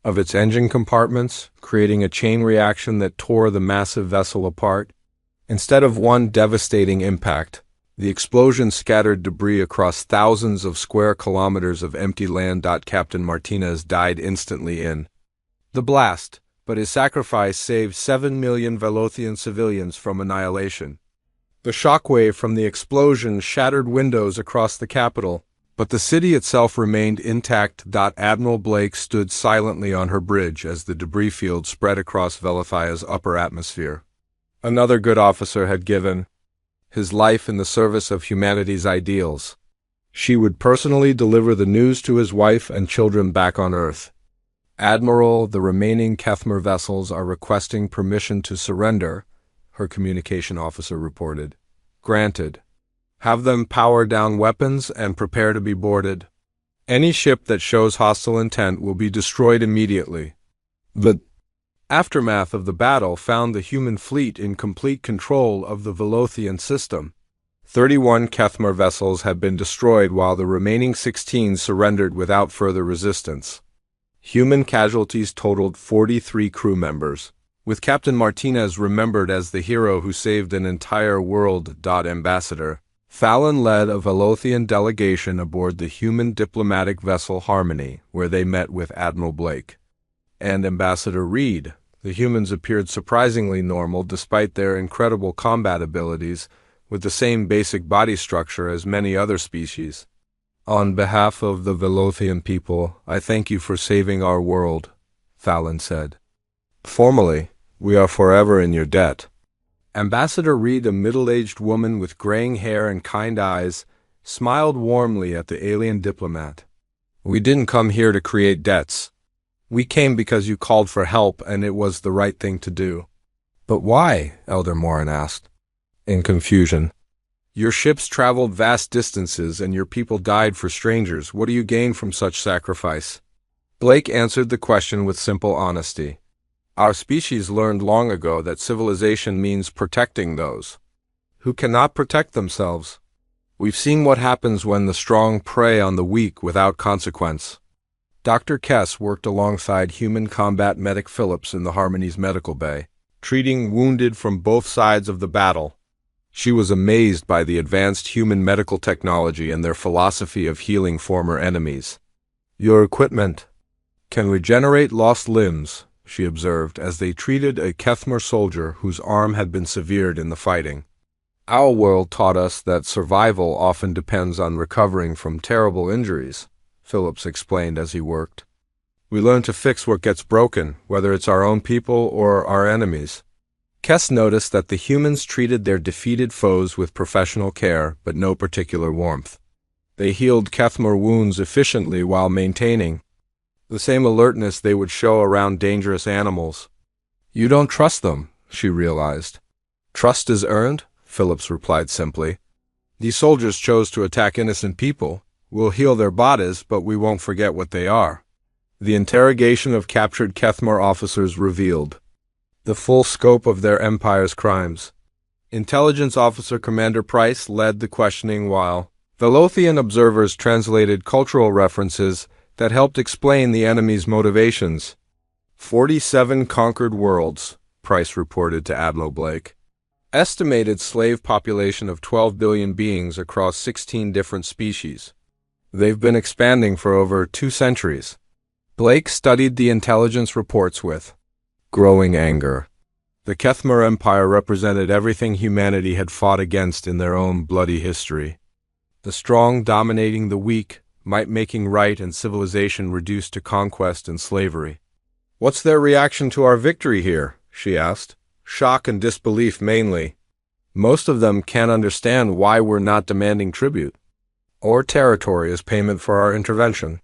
of its engine compartments, creating a chain reaction that tore the massive vessel apart. Instead of one devastating impact, the explosion scattered debris across thousands of square kilometers of empty land. Captain Martinez died instantly in the blast, but his sacrifice saved 7 million Velothian civilians from annihilation. The shockwave from the explosion shattered windows across the capital, but the city itself remained intact. Admiral Blake stood silently on her bridge as the debris field spread across Velathia's upper atmosphere. Another good officer had given his life in the service of humanity's ideals. She would personally deliver the news to his wife and children back on Earth. "Admiral, the remaining Kethmer vessels are requesting permission to surrender," her communication officer reported. "Granted. Have them power down weapons and prepare to be boarded. Any ship that shows hostile intent will be destroyed immediately." The aftermath of the battle found the human fleet in complete control of the Velothian system. 31 Kethmer vessels had been destroyed while the remaining 16 surrendered without further resistance. Human casualties totaled 43 crew members, with Captain Martinez remembered as the hero who saved an entire world. Ambassador Thalen led a Velothian delegation aboard the human diplomatic vessel Harmony, where they met with Admiral Blake and Ambassador Reed. The humans appeared surprisingly normal despite their incredible combat abilities, with the same basic body structure as many other species. "On behalf of the Velothian people, I thank you for saving our world," Thalen said. "Formally, we are forever in your debt." Ambassador Reed, a middle-aged woman with graying hair and kind eyes, smiled warmly at the alien diplomat. "We didn't come here to create debts. We came because you called for help and it was the right thing to do." "But why?" Elder Morin asked, in confusion. "Your ships traveled vast distances and your people died for strangers. What do you gain from such sacrifice?" Blake answered the question with simple honesty. "Our species learned long ago that civilization means protecting those who cannot protect themselves. We've seen what happens when the strong prey on the weak without consequence." Dr. Kess worked alongside human combat medic Phillips in the Harmony's medical bay, treating wounded from both sides of the battle. She was amazed by the advanced human medical technology and their philosophy of healing former enemies. "Your equipment can regenerate lost limbs," she observed as they treated a Kethmer soldier whose arm had been severed in the fighting. "Our world taught us that survival often depends on recovering from terrible injuries," Phillips explained as he worked. "We learn to fix what gets broken, whether it's our own people or our enemies." Kess noticed that the humans treated their defeated foes with professional care, but no particular warmth. They healed Kethmer wounds efficiently while maintaining the same alertness they would show around dangerous animals. "You don't trust them," she realized. "Trust is earned," Phillips replied simply. "These soldiers chose to attack innocent people. We'll heal their bodies, but we won't forget what they are." The interrogation of captured Kethmer officers revealed the full scope of their empire's crimes. Intelligence Officer Commander Price led the questioning while Velothian observers translated cultural references that helped explain the enemy's motivations. 47 conquered worlds, Price reported to Admiral Blake. Estimated slave population of 12 billion beings across 16 different species. They've been expanding for over 2 centuries. Blake studied the intelligence reports with growing anger. The Kethmer Empire represented everything humanity had fought against in their own bloody history. The strong dominating the weak, might making right, and civilization reduced to conquest and slavery. "What's their reaction to our victory here?" she asked. "Shock and disbelief mainly. Most of them can't understand why we're not demanding tribute or territory as payment for our intervention,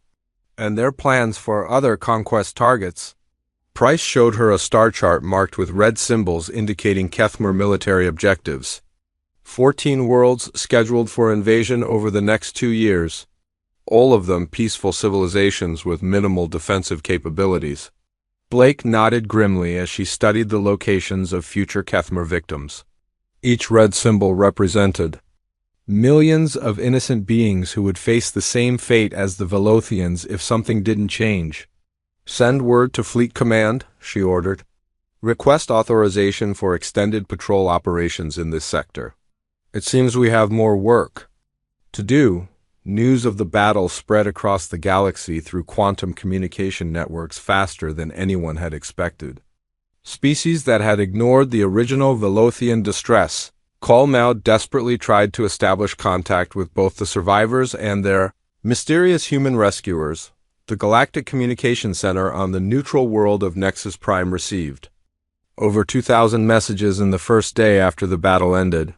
and their plans for other conquest targets." Price showed her a star chart marked with red symbols indicating Kethmer military objectives. 14 worlds scheduled for invasion over the next 2 years. All of them peaceful civilizations with minimal defensive capabilities. Blake nodded grimly as she studied the locations of future Kethmer victims. Each red symbol represented millions of innocent beings who would face the same fate as the Velothians if something didn't change. "Send word to Fleet Command," she ordered. "Request authorization for extended patrol operations in this sector. It seems we have more work to do." News of the battle spread across the galaxy through quantum communication networks faster than anyone had expected. Species that had ignored the original Velothian distress call now desperately tried to establish contact with both the survivors and their mysterious human rescuers. The Galactic Communication Center on the neutral world of Nexus Prime received over 2,000 messages in the first day after the battle ended.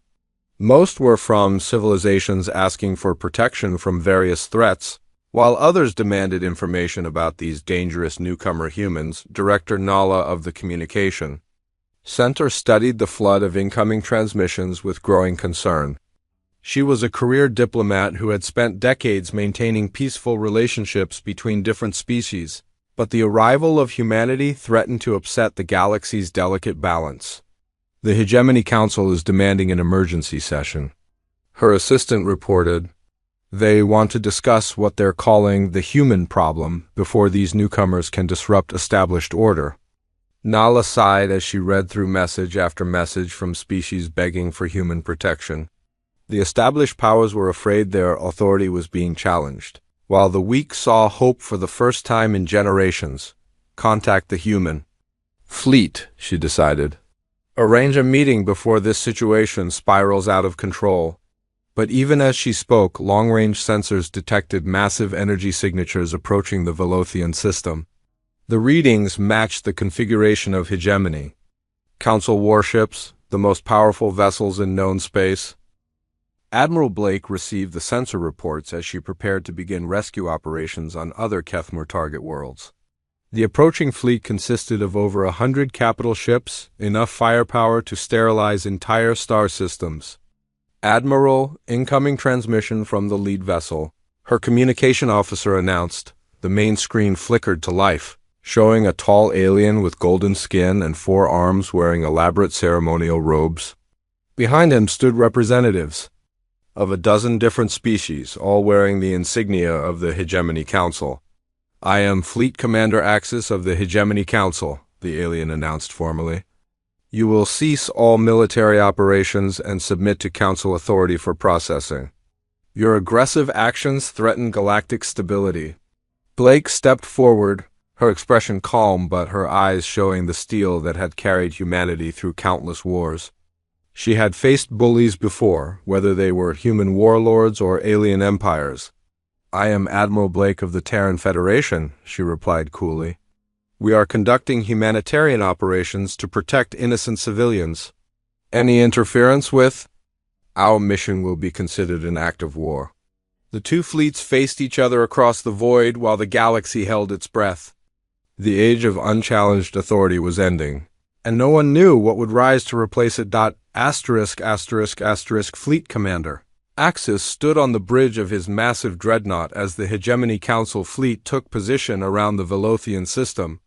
Most were from civilizations asking for protection from various threats, while others demanded information about these dangerous newcomer humans. Director Nala of the Communication Center studied the flood of incoming transmissions with growing concern. She was a career diplomat who had spent decades maintaining peaceful relationships between different species, but the arrival of humanity threatened to upset the galaxy's delicate balance. "The Hegemony Council is demanding an emergency session," her assistant reported. "They want to discuss what they're calling the human problem before these newcomers can disrupt established order." Nala sighed as she read through message after message from species begging for human protection. The established powers were afraid their authority was being challenged, while the weak saw hope for the first time in generations. Contact the human fleet, she decided. Arrange a meeting before this situation spirals out of control. But even as she spoke, long-range sensors detected massive energy signatures approaching the Velothian system. The readings matched the configuration of hegemony. Council warships, the most powerful vessels in known space. Admiral Blake received the sensor reports as she prepared to begin rescue operations on other Kethmer target worlds. The approaching fleet consisted of over 100 capital ships, enough firepower to sterilize entire star systems. Admiral, incoming transmission from the lead vessel, her communication officer announced. The main screen flickered to life, showing a tall alien with golden skin and 4 arms wearing elaborate ceremonial robes. Behind him stood representatives of a dozen different species, all wearing the insignia of the Hegemony Council. "I am Fleet Commander Axis of the Hegemony Council," the alien announced formally. "You will cease all military operations and submit to Council authority for processing. Your aggressive actions threaten galactic stability." Blake stepped forward, her expression calm but her eyes showing the steel that had carried humanity through countless wars. She had faced bullies before, whether they were human warlords or alien empires. "I am Admiral Blake of the Terran Federation," she replied coolly. "We are conducting humanitarian operations to protect innocent civilians. Any interference with our mission will be considered an act of war." The two fleets faced each other across the void while the galaxy held its breath. The age of unchallenged authority was ending, and no one knew what would rise to replace it. Fleet Commander Axis stood on the bridge of his massive dreadnought as the Hegemony Council fleet took position around the Velothian system.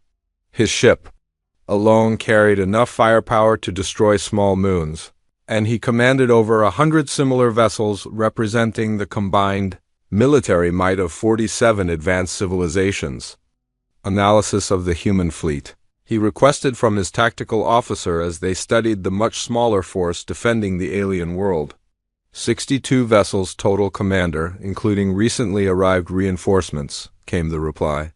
His ship alone carried enough firepower to destroy small moons, and he commanded over 100 similar vessels representing the combined military might of 47 advanced civilizations. Analysis of the human fleet he requested from his tactical officer as they studied the much smaller force defending the alien world. 62 vessels total, Commander, including recently arrived reinforcements, came the reply.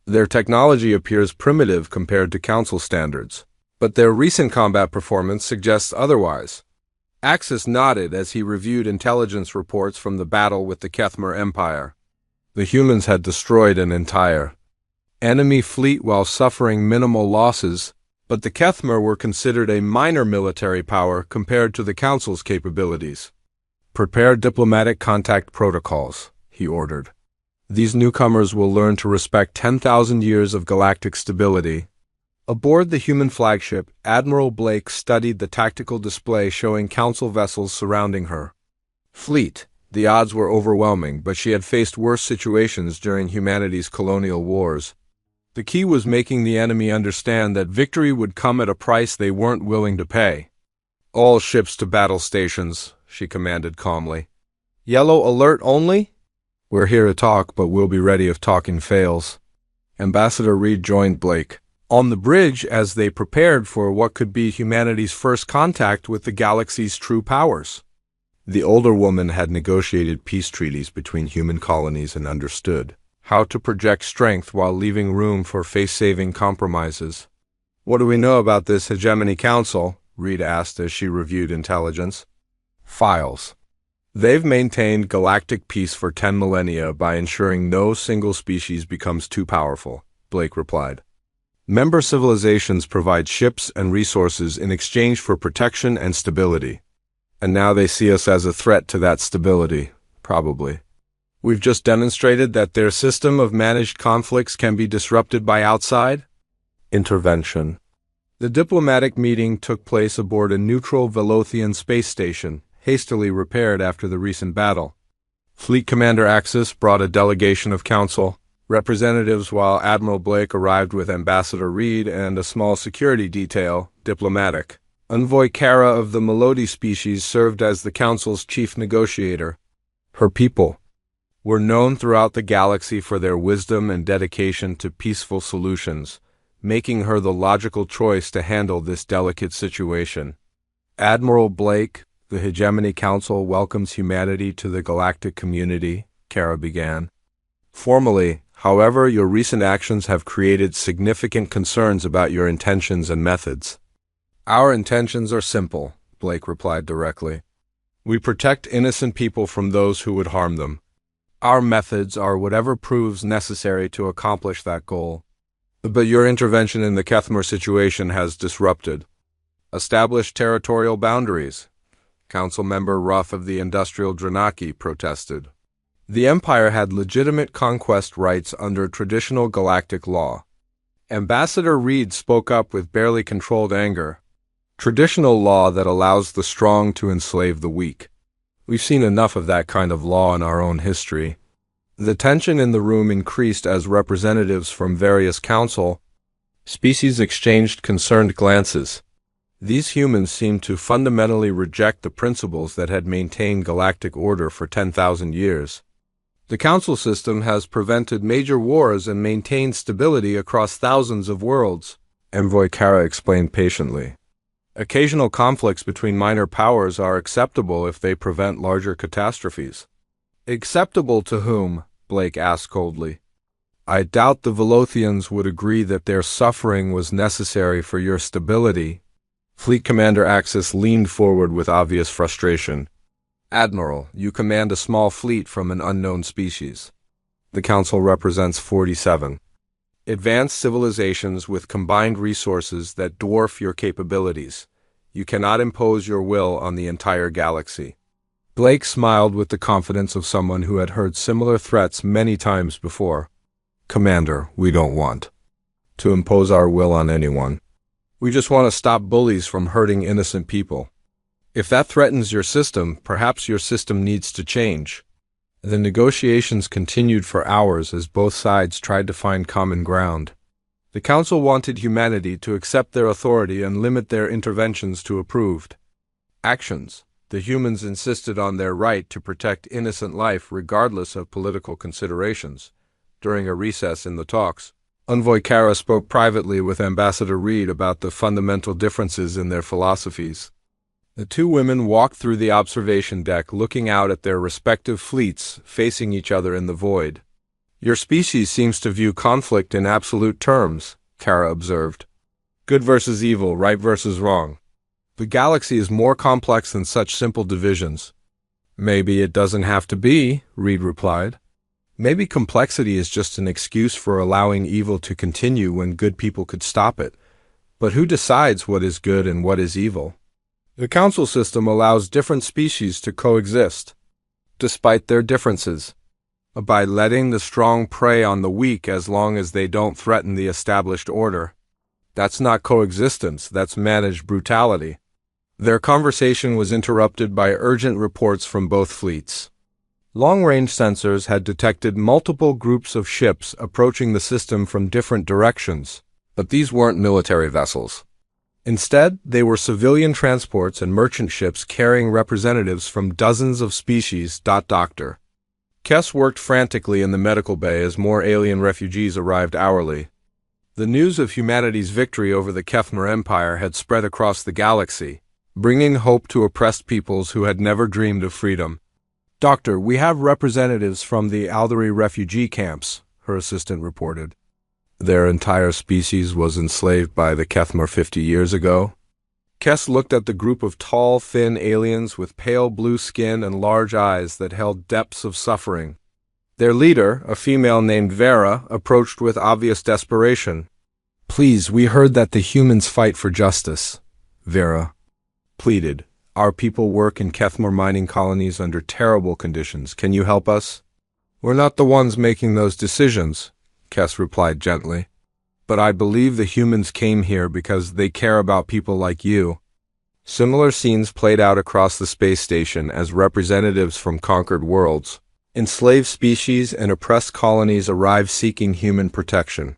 Their technology appears primitive compared to Council standards, but their recent combat performance suggests otherwise. Axis nodded as he reviewed intelligence reports from the battle with the Kethmer Empire. The humans had destroyed an entire enemy fleet while suffering minimal losses, but the Kethmer were considered a minor military power compared to the Council's capabilities. "Prepare diplomatic contact protocols," he ordered. "These newcomers will learn to respect 10,000 years of galactic stability." Aboard the human flagship, Admiral Blake studied the tactical display showing Council vessels surrounding her fleet. The odds were overwhelming, but she had faced worse situations during humanity's colonial wars. The key was making the enemy understand that victory would come at a price they weren't willing to pay. "All ships to battle stations," she commanded calmly. "Yellow alert only? We're here to talk, but we'll be ready if talking fails." Ambassador Reed joined Blake on the bridge as they prepared for what could be humanity's first contact with the galaxy's true powers. The older woman had negotiated peace treaties between human colonies and understood how to project strength while leaving room for face-saving compromises. "What do we know about this Hegemony Council?" Reed asked as she reviewed intelligence. "Files. They've maintained galactic peace for 10 millennia by ensuring no single species becomes too powerful," Blake replied. "Member civilizations provide ships and resources in exchange for protection and stability. And now they see us as a threat to that stability, probably. We've just demonstrated that their system of managed conflicts can be disrupted by outside intervention." The diplomatic meeting took place aboard a neutral Velothian space station, hastily repaired after the recent battle. Fleet Commander Axis brought a delegation of Council representatives while Admiral Blake arrived with Ambassador Reed and a small security detail, diplomatic. Envoy Kara of the Melody species served as the Council's chief negotiator. Her people were known throughout the galaxy for their wisdom and dedication to peaceful solutions, making her the logical choice to handle this delicate situation. "Admiral Blake, the Hegemony Council welcomes humanity to the galactic community," Kara began. "Formally, however, your recent actions have created significant concerns about your intentions and methods." "Our intentions are simple," Blake replied directly. "We protect innocent people from those who would harm them. Our methods are whatever proves necessary to accomplish that goal. But your intervention in the Kethmer situation has disrupted Establish territorial boundaries, Council Member Ruff of the Industrial Dranaki protested. The Empire had legitimate conquest rights under traditional galactic law. Ambassador Reed spoke up with barely controlled anger. Traditional law that allows the strong to enslave the weak. We've seen enough of that kind of law in our own history. The tension in the room increased as representatives from various council species exchanged concerned glances. These humans seemed to fundamentally reject the principles that had maintained galactic order for 10,000 years. The council system has prevented major wars and maintained stability across thousands of worlds, Envoy Kara explained patiently. Occasional conflicts between minor powers are acceptable if they prevent larger catastrophes. Acceptable to whom? Blake asked coldly. I doubt the Velothians would agree that their suffering was necessary for your stability. Fleet Commander Axis leaned forward with obvious frustration. Admiral, you command a small fleet from an unknown species. The Council represents 47. Advanced civilizations with combined resources that dwarf your capabilities. You cannot impose your will on the entire galaxy. Blake smiled with the confidence of someone who had heard similar threats many times before. Commander, we don't want to impose our will on anyone. We just want to stop bullies from hurting innocent people. If that threatens your system, perhaps your system needs to change. The negotiations continued for hours as both sides tried to find common ground. The Council wanted humanity to accept their authority and limit their interventions to approved actions. The humans insisted on their right to protect innocent life regardless of political considerations. During a recess in the talks, Envoy Kara spoke privately with Ambassador Reed about the fundamental differences in their philosophies. The two women walked through the observation deck looking out at their respective fleets facing each other in the void. Your species seems to view conflict in absolute terms, Kara observed. Good versus evil, right versus wrong. The galaxy is more complex than such simple divisions. Maybe it doesn't have to be, Reed replied. Maybe complexity is just an excuse for allowing evil to continue when good people could stop it. But who decides what is good and what is evil? The council system allows different species to coexist, despite their differences, by letting the strong prey on the weak as long as they don't threaten the established order. That's not coexistence, that's managed brutality. Their conversation was interrupted by urgent reports from both fleets. Long-range sensors had detected multiple groups of ships approaching the system from different directions, but these weren't military vessels. Instead, they were civilian transports and merchant ships carrying representatives from dozens of species. Dr. Kess worked frantically in the medical bay as more alien refugees arrived hourly. The news of humanity's victory over the Kethmer Empire had spread across the galaxy, bringing hope to oppressed peoples who had never dreamed of freedom. Doctor, we have representatives from the Aldari refugee camps, her assistant reported. Their entire species was enslaved by the Kethmer 50 years ago. Kess looked at the group of tall, thin aliens with pale blue skin and large eyes that held depths of suffering. Their leader, a female named Vera, approached with obvious desperation. Please, we heard that the humans fight for justice, Vera pleaded. Our people work in Kethmer mining colonies under terrible conditions. Can you help us? We're not the ones making those decisions, Kess replied gently. But I believe the humans came here because they care about people like you. Similar scenes played out across the space station as representatives from conquered worlds, enslaved species, and oppressed colonies arrived seeking human protection.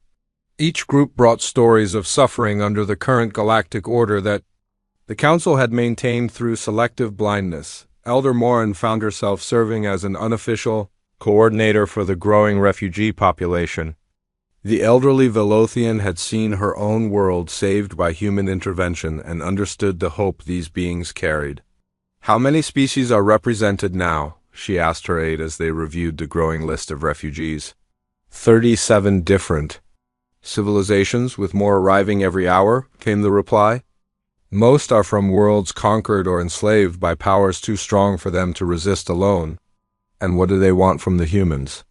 Each group brought stories of suffering under the current galactic order that the Council had maintained through selective blindness. Elder Morin found herself serving as an unofficial coordinator for the growing refugee population. The elderly Velothian had seen her own world saved by human intervention and understood the hope these beings carried. How many species are represented now? She asked her aide as they reviewed the growing list of refugees. 37 different civilizations, with more arriving every hour, came the reply. Most are from worlds conquered or enslaved by powers too strong for them to resist alone. And what do they want from the humans?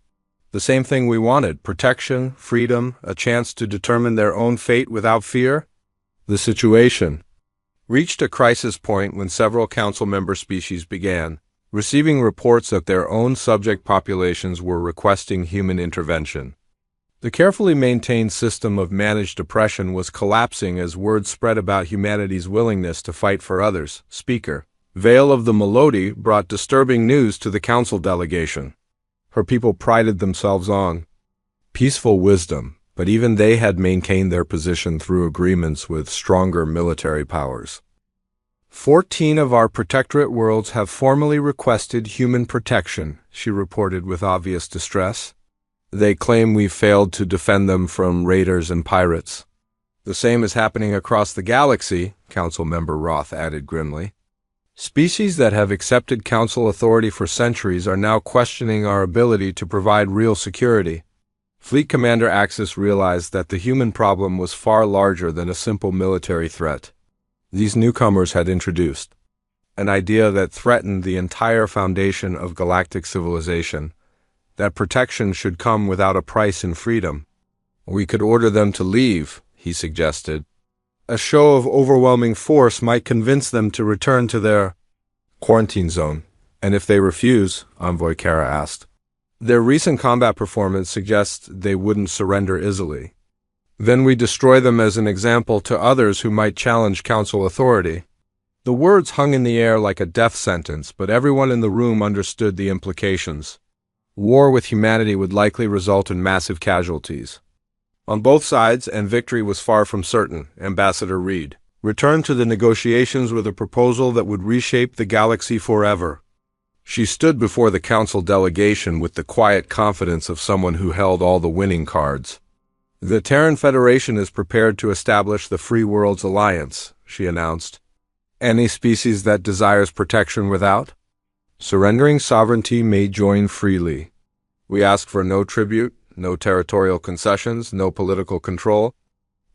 The same thing we wanted: protection, freedom, a chance to determine their own fate without fear. The situation. reached a crisis point when several council member species began receiving reports that their own subject populations were requesting human intervention. The carefully maintained system of managed oppression was collapsing as word spread about humanity's willingness to fight for others. Speaker Vale of the Melody brought disturbing news to the council delegation. Her people prided themselves on peaceful wisdom, but even they had maintained their position through agreements with stronger military powers. 14 of our protectorate worlds have formally requested human protection, she reported with obvious distress. They claim we failed to defend them from raiders and pirates. The same is happening across the galaxy, Council Member Roth added grimly. Species that have accepted Council authority for centuries are now questioning our ability to provide real security. Fleet Commander Axis realized that the human problem was far larger than a simple military threat. These newcomers had introduced an idea that threatened the entire foundation of galactic civilization, that protection should come without a price in freedom. We could order them to leave, he suggested. A show of overwhelming force might convince them to return to their quarantine zone. And if they refuse, Envoy Kara asked. Their recent combat performance suggests they wouldn't surrender easily. Then we destroy them as an example to others who might challenge Council authority. The words hung in the air like a death sentence, but everyone in the room understood the implications. War with humanity would likely result in massive casualties on both sides, and victory was far from certain. Ambassador Reed returned to the negotiations with a proposal that would reshape the galaxy forever. She stood before the Council delegation with the quiet confidence of someone who held all the winning cards. The Terran Federation is prepared to establish the Free Worlds Alliance, she announced. Any species that desires protection without surrendering sovereignty may join freely. We ask for no tribute, no territorial concessions, no political control.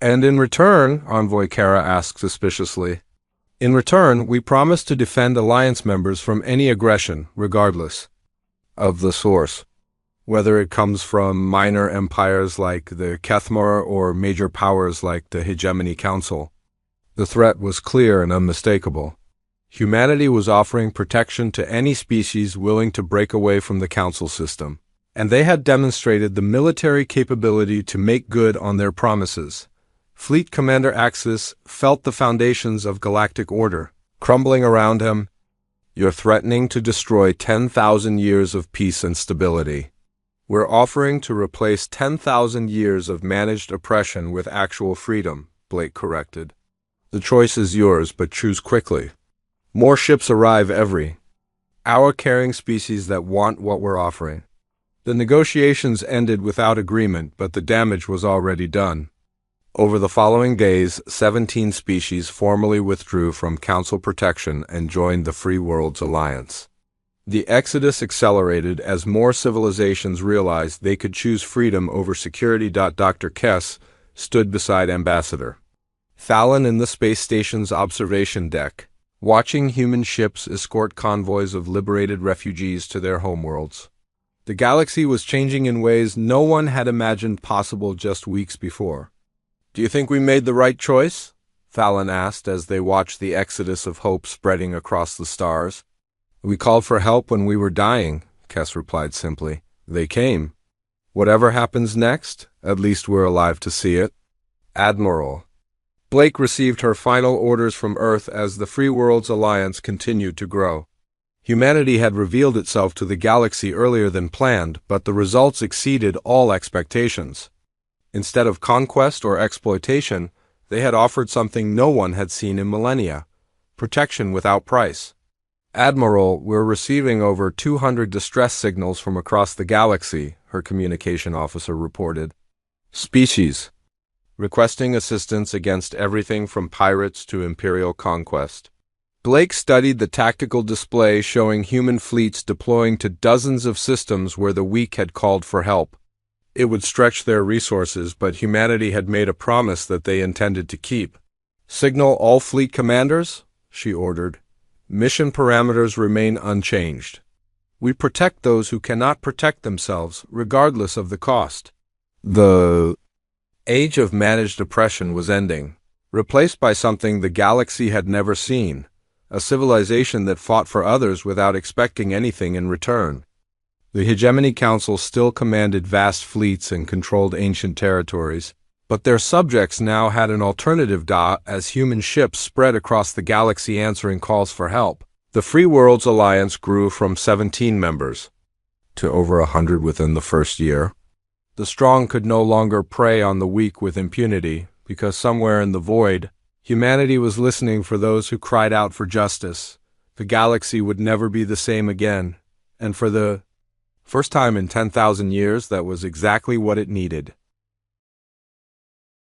And in return, Envoy Kara asked suspiciously, in return, we promise to defend Alliance members from any aggression, regardless of the source, whether it comes from minor empires like the Kethmar or major powers like the Hegemony Council. The threat was clear and unmistakable. Humanity was offering protection to any species willing to break away from the Council system, and they had demonstrated the military capability to make good on their promises. Fleet Commander Axis felt the foundations of galactic order crumbling around him. You're threatening to destroy 10,000 years of peace and stability. We're offering to replace 10,000 years of managed oppression with actual freedom, Blake corrected. The choice is yours, but choose quickly. More ships arrive every hour carrying species that want what we're offering. The negotiations ended without agreement, but the damage was already done. Over the following days, 17 species formally withdrew from Council protection and joined the Free Worlds Alliance. The exodus accelerated as more civilizations realized they could choose freedom over security. Dr. Kess stood beside Ambassador Thalen in the space station's observation deck, watching human ships escort convoys of liberated refugees to their homeworlds. The galaxy was changing in ways no one had imagined possible just weeks before. Do you think we made the right choice? Thalen asked as they watched the exodus of hope spreading across the stars. We called for help when we were dying, Kess replied simply. They came. Whatever happens next, at least we're alive to see it. Admiral. Blake received her final orders from Earth as the Free Worlds Alliance continued to grow. Humanity had revealed itself to the galaxy earlier than planned, but the results exceeded all expectations. Instead of conquest or exploitation, they had offered something no one had seen in millennia: protection without price. Admiral, we're receiving over 200 distress signals from across the galaxy, her communication officer reported. Species requesting assistance against everything from pirates to imperial conquest. Blake studied the tactical display showing human fleets deploying to dozens of systems where the weak had called for help. It would stretch their resources, but humanity had made a promise that they intended to keep. Signal all fleet commanders, she ordered. Mission parameters remain unchanged. We protect those who cannot protect themselves, regardless of the cost. The age of managed oppression was ending. replaced by something the galaxy had never seen, a civilization that fought for others without expecting anything in return. The Hegemony Council still commanded vast fleets and controlled ancient territories, but their subjects now had an alternative as human ships spread across the galaxy answering calls for help. The Free Worlds Alliance grew from 17 members to over 100 within the first year. The strong could no longer prey on the weak with impunity, because somewhere in the void, humanity was listening for those who cried out for justice. The galaxy would never be the same again, and for the first time in 10,000 years, that was exactly what it needed.